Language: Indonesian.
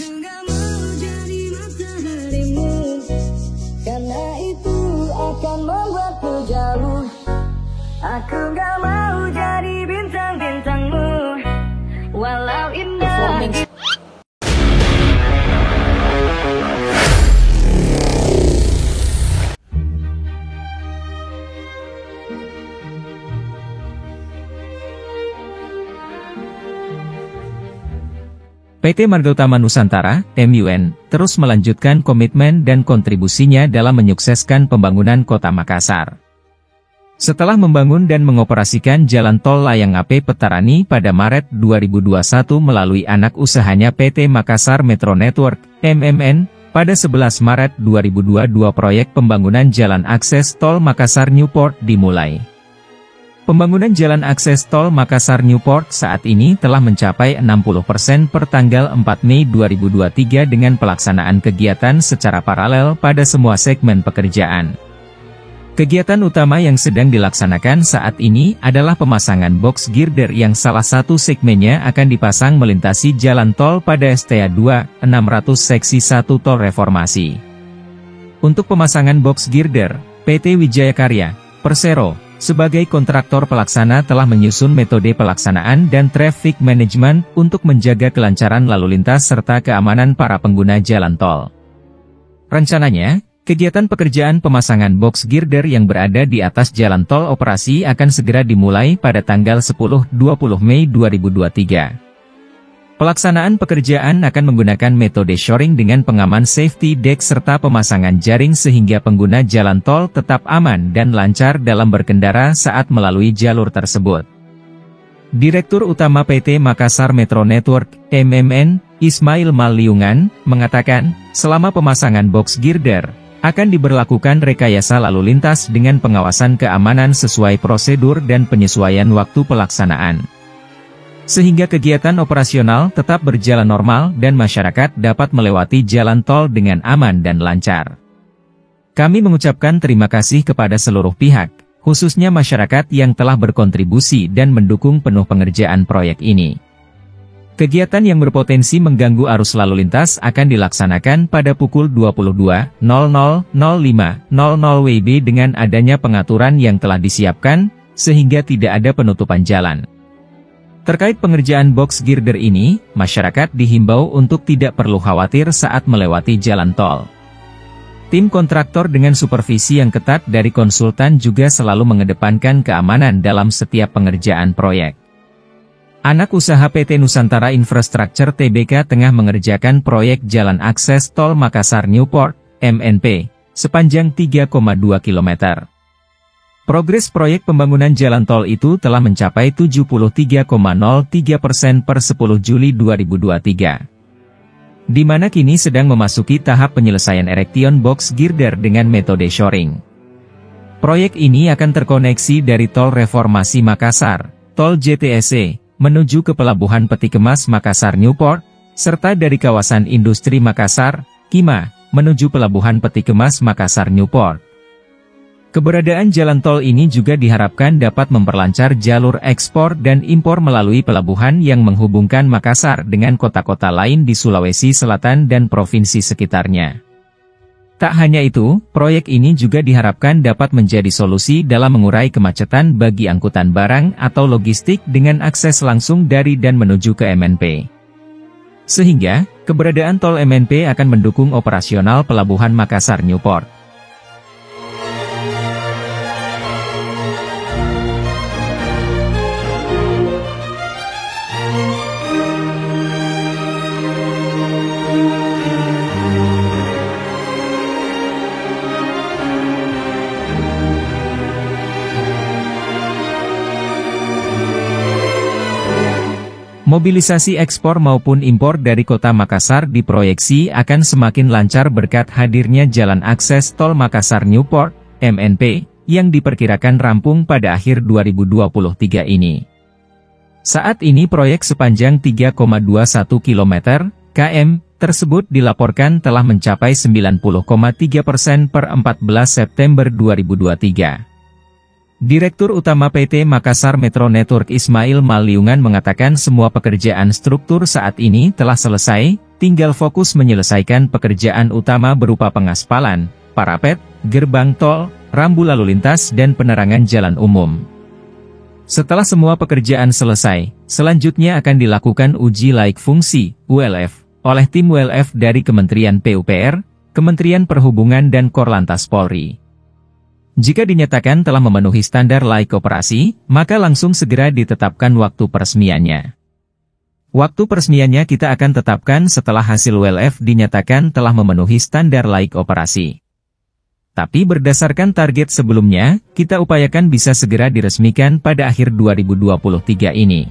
nggak mau jadi mataharimu, karena itu akan membuatku jauh. Aku nggak mau jadi bintang-bintangmu, walau indah. PT Marga Utama Nusantara, MUN, terus melanjutkan komitmen dan kontribusinya dalam menyukseskan pembangunan Kota Makassar. Setelah membangun dan mengoperasikan Jalan Tol Layang AP Petarani pada Maret 2021 melalui anak usahanya PT Makassar Metro Network, MMN, pada 11 Maret 2022 proyek pembangunan Jalan Akses Tol Makassar Newport dimulai. Pembangunan Jalan Akses Tol Makassar Newport saat ini telah mencapai 60% per tanggal 4 Mei 2023 dengan pelaksanaan kegiatan secara paralel pada semua segmen pekerjaan. Kegiatan utama yang sedang dilaksanakan saat ini adalah pemasangan box girder yang salah satu segmennya akan dipasang melintasi jalan tol pada STA 2, 600 seksi 1 Tol Reformasi. Untuk pemasangan box girder, PT Wijaya Karya, Persero, sebagai kontraktor pelaksana telah menyusun metode pelaksanaan dan traffic management untuk menjaga kelancaran lalu lintas serta keamanan para pengguna jalan tol. Rencananya, kegiatan pekerjaan pemasangan box girder yang berada di atas jalan tol operasi akan segera dimulai pada tanggal 10-20 Mei 2023. Pelaksanaan pekerjaan akan menggunakan metode shoring dengan pengaman safety deck serta pemasangan jaring sehingga pengguna jalan tol tetap aman dan lancar dalam berkendara saat melalui jalur tersebut. Direktur Utama PT Makassar Metro Network, MMN, Ismail Maliungan, mengatakan, selama pemasangan box girder, akan diberlakukan rekayasa lalu lintas dengan pengawasan keamanan sesuai prosedur dan penyesuaian waktu pelaksanaan, sehingga kegiatan operasional tetap berjalan normal dan masyarakat dapat melewati jalan tol dengan aman dan lancar. Kami mengucapkan terima kasih kepada seluruh pihak, khususnya masyarakat yang telah berkontribusi dan mendukung penuh pengerjaan proyek ini. Kegiatan yang berpotensi mengganggu arus lalu lintas akan dilaksanakan pada pukul 22.00-05.00 WIB dengan adanya pengaturan yang telah disiapkan, sehingga tidak ada penutupan jalan. Terkait pengerjaan box girder ini, masyarakat dihimbau untuk tidak perlu khawatir saat melewati jalan tol. Tim kontraktor dengan supervisi yang ketat dari konsultan juga selalu mengedepankan keamanan dalam setiap pengerjaan proyek. Anak usaha PT Nusantara Infrastructure Tbk tengah mengerjakan proyek Jalan Akses Tol Makassar Newport, MNP, sepanjang 3,2 km. Progres proyek pembangunan jalan tol itu telah mencapai 73,03% per 10 Juli 2023. Di mana kini sedang memasuki tahap penyelesaian erection box girder dengan metode shoring. Proyek ini akan terkoneksi dari Tol Reformasi Makassar, Tol JTSE, menuju ke Pelabuhan Peti Kemas Makassar Newport, serta dari kawasan industri Makassar, Kima, menuju Pelabuhan Peti Kemas Makassar Newport. Keberadaan jalan tol ini juga diharapkan dapat memperlancar jalur ekspor dan impor melalui pelabuhan yang menghubungkan Makassar dengan kota-kota lain di Sulawesi Selatan dan provinsi sekitarnya. Tak hanya itu, proyek ini juga diharapkan dapat menjadi solusi dalam mengurai kemacetan bagi angkutan barang atau logistik dengan akses langsung dari dan menuju ke MNP. Sehingga, keberadaan tol MNP akan mendukung operasional Pelabuhan Makassar Newport. Mobilisasi ekspor maupun impor dari kota Makassar diproyeksi akan semakin lancar berkat hadirnya Jalan Akses Tol Makassar Newport, MNP, yang diperkirakan rampung pada akhir 2023 ini. Saat ini proyek sepanjang 3,21 km tersebut dilaporkan telah mencapai 90,3% per 14 September 2023. Direktur Utama PT Makassar Metro Network Ismail Maliungan mengatakan semua pekerjaan struktur saat ini telah selesai, tinggal fokus menyelesaikan pekerjaan utama berupa pengaspalan, parapet, gerbang tol, rambu lalu lintas dan penerangan jalan umum. Setelah semua pekerjaan selesai, selanjutnya akan dilakukan uji laik fungsi, ULF, oleh tim WLF dari Kementerian PUPR, Kementerian Perhubungan dan Korlantas Polri. Jika dinyatakan telah memenuhi standar laik operasi, maka langsung segera ditetapkan waktu peresmiannya. Waktu peresmiannya kita akan tetapkan setelah hasil WLF dinyatakan telah memenuhi standar laik operasi. Tapi berdasarkan target sebelumnya, kita upayakan bisa segera diresmikan pada akhir 2023 ini.